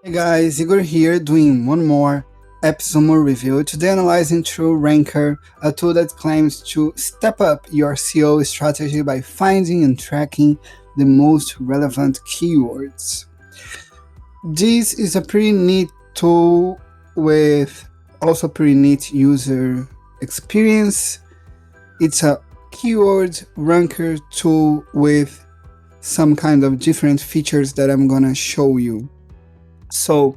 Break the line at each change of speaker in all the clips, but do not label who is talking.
Hey guys, Igor here doing one more AppSumo review. Today analyzing TrueRanker, a tool that claims to step up your SEO strategy by finding and tracking the most relevant keywords. This is a pretty neat tool with also pretty neat user experience. It's a keyword ranker tool with some kind of different features that I'm gonna show you. So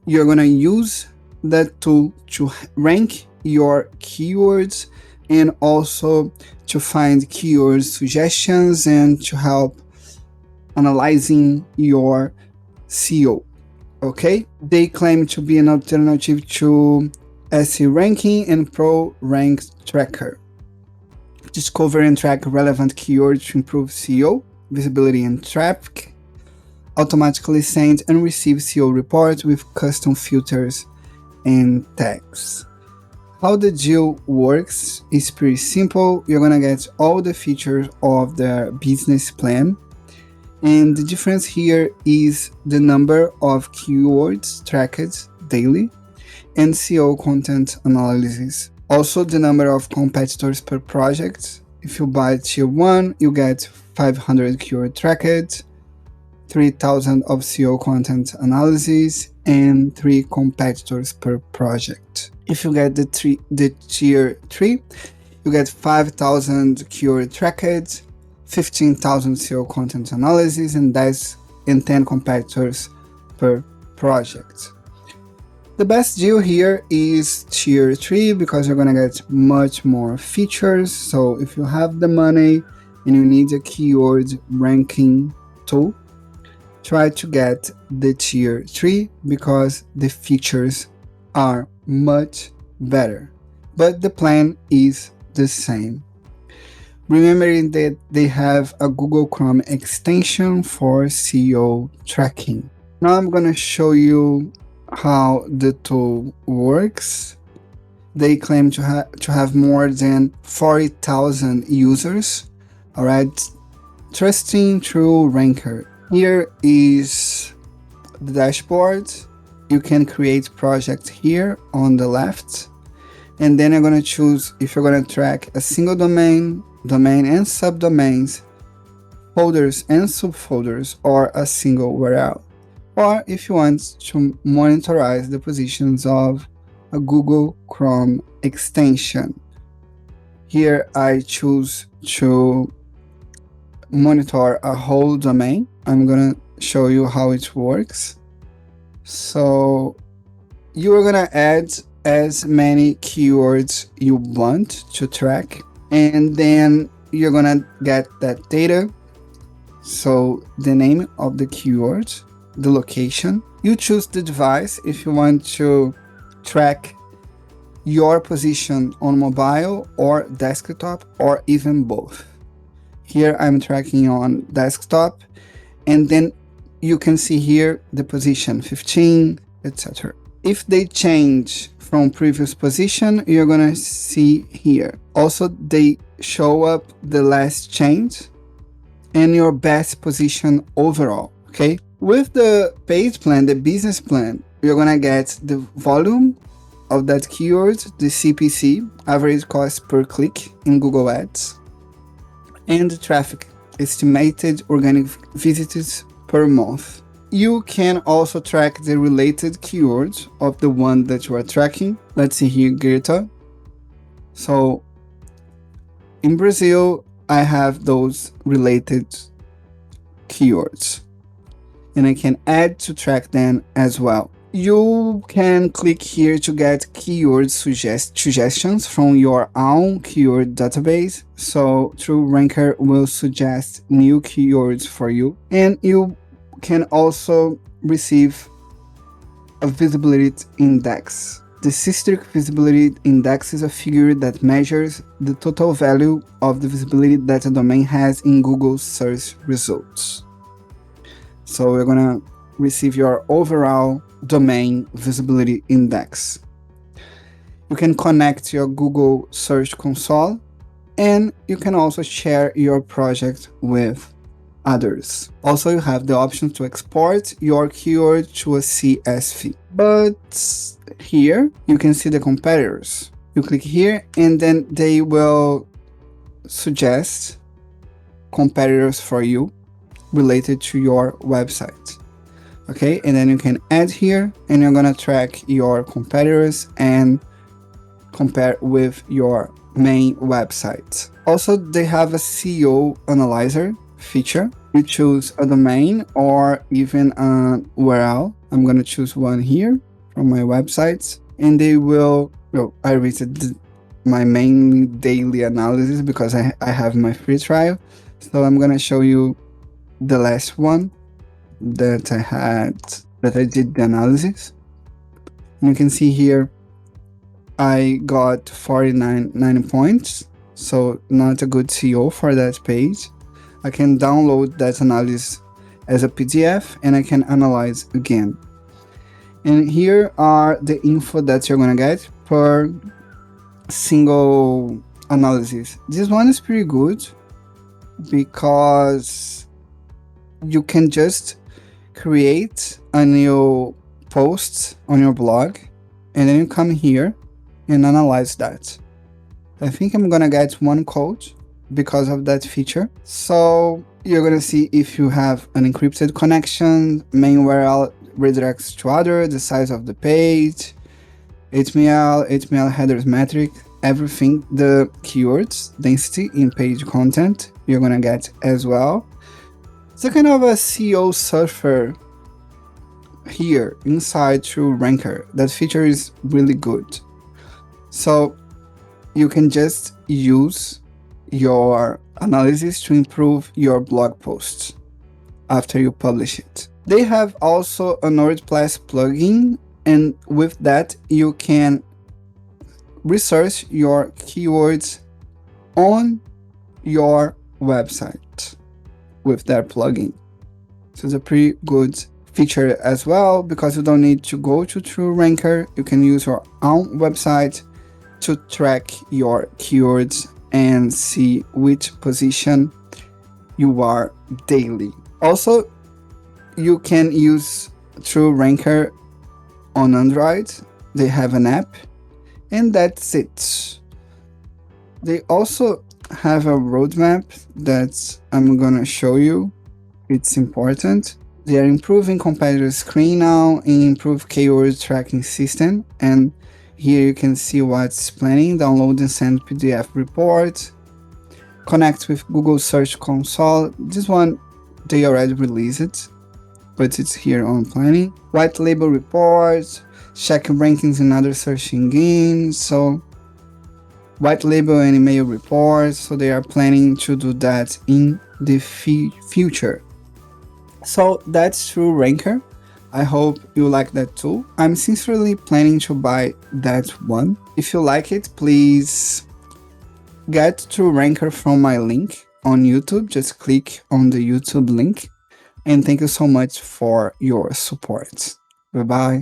you're gonna use that tool to rank your keywords and also to find keyword suggestions and to help analyzing your SEO. Okay, they claim to be an alternative to SE ranking and Pro Rank Tracker. Discover and track relevant keywords to improve SEO visibility and traffic. Automatically send and receive SEO reports with custom filters and tags. How the deal works is pretty simple. You're gonna get all the features of the business plan, and the difference here is the number of keywords tracked daily and SEO content analysis. Also the number of competitors per project. If you buy tier 1, you get 500 keyword tracked, 3,000 of SEO content analysis, and 3 competitors per project. If you get the tier 3, you get 5,000 keyword tracked, 15,000 SEO content analysis, and 10 competitors per project. The best deal here is tier 3 because you're gonna get much more features. So if you have the money and you need a keyword ranking tool, try to get the tier 3 because the features are much better, but the plan is the same. Remembering that they have a Google Chrome extension for SEO tracking. Now I'm gonna show you how the tool works. They claim to have more than 40,000 users. All right, trusting TrueRanker. Here is the dashboard. You can create project here on the left, and then you're going to choose if you're going to track a single domain and subdomains, folders and subfolders, or a single URL, or if you want to monitorize the positions of a Google Chrome extension. Here I choose to monitor a whole domain. I'm gonna show you how it works. So you're gonna add as many keywords you want to track, and then you're gonna get that data. So the name of the keyword, the location, you choose the device if you want to track your position on mobile or desktop, or even both. Here I'm tracking on desktop, and then you can see here the position 15, etc. If they change from previous position, you're gonna see here. Also, they show up the last change and your best position overall, okay? With the paid plan, the business plan, you're gonna get the volume of that keyword, the CPC, average cost per click in Google Ads, and the traffic, estimated organic visitors per month. You can also track the related keywords of the one that you are tracking. Let's see here, Greta. So in Brazil, I have those related keywords, and I can add to track them as well. You can click here to get keyword suggestions from your own keyword database. So TrueRanker will suggest new keywords for you, and you can also receive a visibility index. The Systric Visibility Index is a figure that measures the total value of the visibility that a domain has in Google search results. So we're gonna receive your overall domain visibility index. You can connect your Google Search Console, and you can also share your project with others. Also, you have the option to export your keyword to a CSV. But here you can see the competitors. You click here and then they will suggest competitors for you related to your website. Okay, and then you can add here and you're gonna track your competitors and compare with your main website. Also, they have a SEO analyzer feature. You choose a domain or even an URL. I'm gonna choose one here from my websites, and they will, well, I rated my main daily analysis because I have my free trial. So I'm gonna show you the last one that I did the analysis. And you can see here I got 49 points, so not a good SEO for that page. I can download that analysis as a PDF and I can analyze again. And here are the info that you're gonna get per single analysis. This one is pretty good because you can just create a new post on your blog and then you come here and analyze that. I think I'm gonna get one code because of that feature. So you're gonna see if you have an encrypted connection, main URL redirects to other, the size of the page, HTML headers metric, everything, the keywords, density in page content, you're gonna get as well. It's a kind of a SEO surfer here inside TrueRanker. That feature is really good. So you can just use your analysis to improve your blog posts after you publish it. They have also a Noteplus Plugin, and with that you can research your keywords on your website with their plugin. So it's a pretty good feature as well because you don't need to go to TrueRanker. You can use your own website to track your keywords and see which position you are daily. Also, you can use TrueRanker on Android. They have an app, and that's it. They also have a roadmap that I'm gonna show you. It's important. They are improving competitor screen now and improve keyword tracking system, and here you can see what's planning, download and send PDF report, connect with Google Search Console. This one, they already released it, but it's here on planning. White label reports, check rankings in other search engines. So white label and email reports. So they are planning to do that in the future. So that's TrueRanker. I hope you like that tool. I'm sincerely planning to buy that one. If you like it, please get TrueRanker from my link on YouTube. Just click on the YouTube link. And thank you so much for your support. Bye-bye.